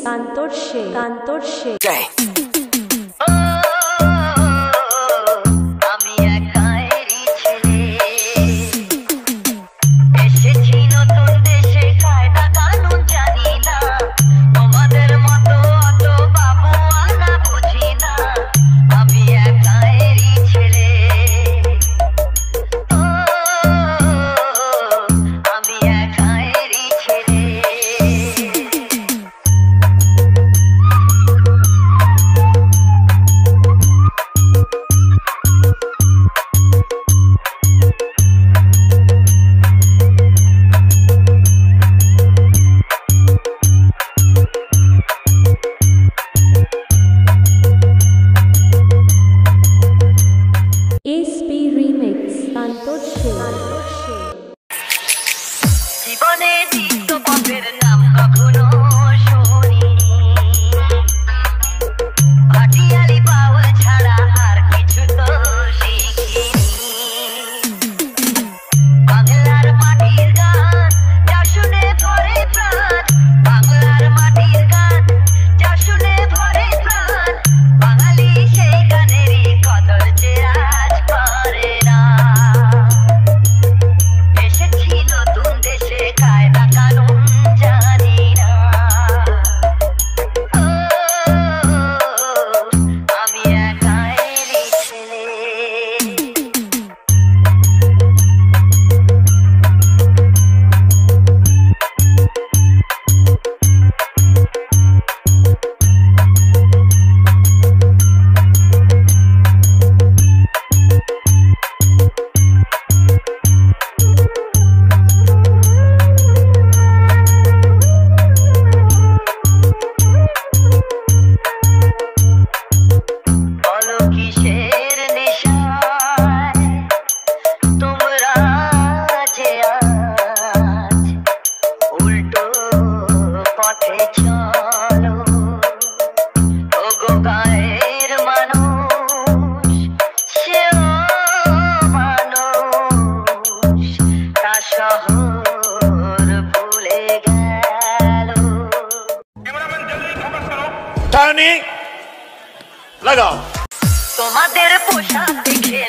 কান্তর শেখ জীবনে তিক্ত পথের নাম কখনো শুনিনি, ভাটিয়ালি পাওয়া ছাড়া আর কিছু তো শিখিনি। বাংলার মাটির গান যা শুনে ভরে প্রাণ, বাংলার মাটির গান যা শুনে ভরে প্রাণ, বাঙালি সেই গানেরই কদর যে আজ করে না। এসেছি নতুন দেশে কায়দা কানুন জানি না, আমি একাইরি ছেলে। বলো কিসের নেশায় তোমরা যে আজ উল্টো পথে চলো, ওগো গায়ের মানুষ সেও মানুষ, তা শহর ভুলে গেল। টার্নিং লাগাও। তোমাদের পোশাক দেখে